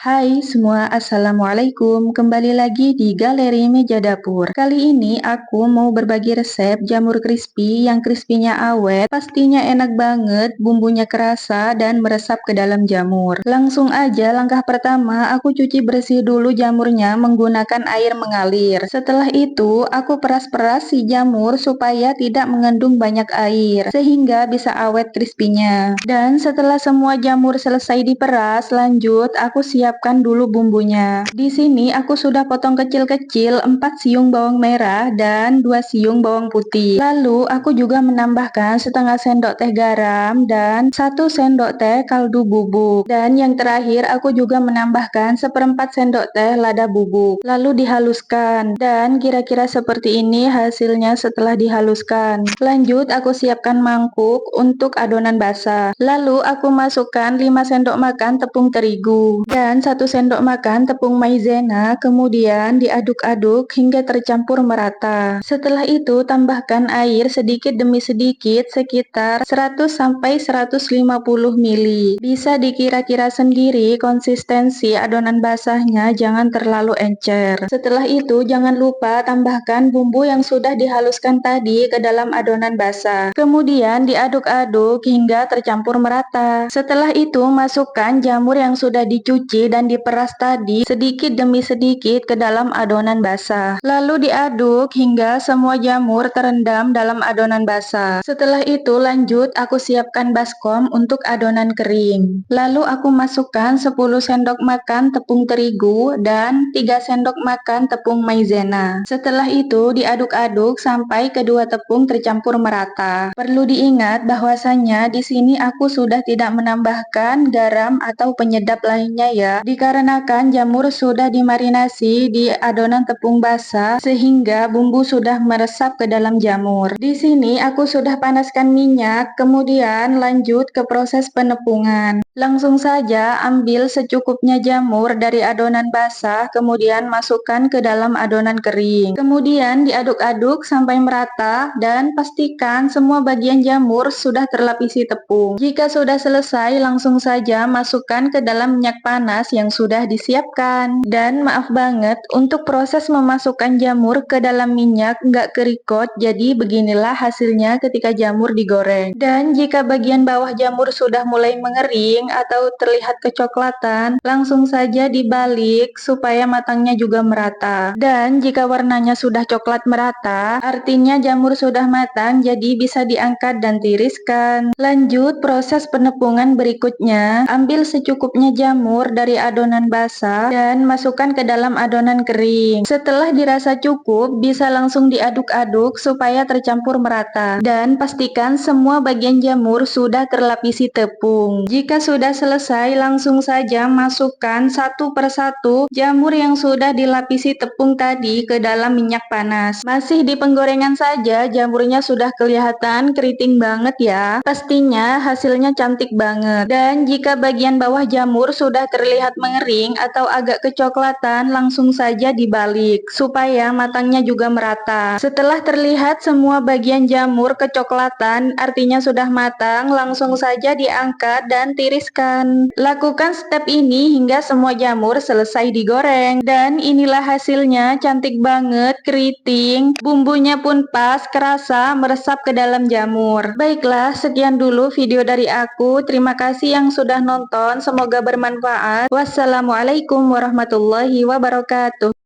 Hai semua, Assalamualaikum. Kembali lagi di Galeri Meja Dapur. Kali ini aku mau berbagi resep jamur crispy yang crispy-nya awet, pastinya enak banget, bumbunya kerasa dan meresap ke dalam jamur. Langsung aja langkah pertama, aku cuci bersih dulu jamurnya menggunakan air mengalir. Setelah itu, aku peras-peras si jamur supaya tidak mengandung banyak air, sehingga bisa awet crispy-nya. Dan setelah semua jamur selesai diperas, lanjut aku siapkan dulu bumbunya. Di sini aku sudah potong kecil-kecil 4 siung bawang merah dan 2 siung bawang putih. Lalu aku juga menambahkan setengah sendok teh garam dan 1 sendok teh kaldu bubuk. Dan yang terakhir aku juga menambahkan seperempat sendok teh lada bubuk. Lalu dihaluskan. Dan kira-kira seperti ini hasilnya setelah dihaluskan. Lanjut aku siapkan mangkuk untuk adonan basah. Lalu aku masukkan 5 sendok makan tepung terigu dan 1 sendok makan tepung maizena, kemudian diaduk-aduk hingga tercampur merata. Setelah itu tambahkan air sedikit demi sedikit sekitar 100-150 ml. Bisa dikira-kira sendiri konsistensi adonan basahnya, jangan terlalu encer. Setelah itu jangan lupa tambahkan bumbu yang sudah dihaluskan tadi ke dalam adonan basah. Kemudian diaduk-aduk hingga tercampur merata. Setelah itu masukkan jamur yang sudah dicuci dan diperas tadi sedikit demi sedikit ke dalam adonan basah. Lalu diaduk hingga semua jamur terendam dalam adonan basah. Setelah itu lanjut aku siapkan baskom untuk adonan kering. Lalu aku masukkan 10 sendok makan tepung terigu dan 3 sendok makan tepung maizena. Setelah itu diaduk-aduk sampai kedua tepung tercampur merata. Perlu diingat bahwasannya di sini aku sudah tidak menambahkan garam atau penyedap lainnya ya, dikarenakan jamur sudah dimarinasi di adonan tepung basah sehingga bumbu sudah meresap ke dalam jamur. Di sini aku sudah panaskan minyak, kemudian lanjut ke proses penepungan. Langsung saja ambil secukupnya jamur dari adonan basah, kemudian masukkan ke dalam adonan kering. Kemudian diaduk-aduk sampai merata dan pastikan semua bagian jamur sudah terlapisi tepung. Jika sudah selesai, langsung saja masukkan ke dalam minyak panas yang sudah disiapkan. Dan maaf banget, untuk proses memasukkan jamur ke dalam minyak nggak kerikot, jadi beginilah hasilnya ketika jamur digoreng. Dan jika bagian bawah jamur sudah mulai mengering atau terlihat kecoklatan, langsung saja dibalik supaya matangnya juga merata. Dan jika warnanya sudah coklat merata, artinya jamur sudah matang, jadi bisa diangkat dan tiriskan. Lanjut proses penepungan berikutnya, ambil secukupnya jamur dari adonan basah dan masukkan ke dalam adonan kering. Setelah dirasa cukup, bisa langsung diaduk-aduk supaya tercampur merata. Dan pastikan semua bagian jamur sudah terlapisi tepung. Jika sudah selesai, langsung saja masukkan satu persatu jamur yang sudah dilapisi tepung tadi ke dalam minyak panas. Masih di penggorengan saja, jamurnya sudah kelihatan keriting banget ya. Pastinya hasilnya cantik banget. Dan jika bagian bawah jamur sudah terlihat mengering atau agak kecoklatan, langsung saja dibalik supaya matangnya juga merata. Setelah terlihat semua bagian jamur kecoklatan, artinya sudah matang, langsung saja diangkat dan tiriskan. Lakukan step ini hingga semua jamur selesai digoreng. Dan inilah hasilnya, cantik banget, keriting, bumbunya pun pas, kerasa, meresap ke dalam jamur. Baiklah, sekian dulu video dari aku. Terima kasih yang sudah nonton, semoga bermanfaat. Wassalamualaikum warahmatullahi wabarakatuh.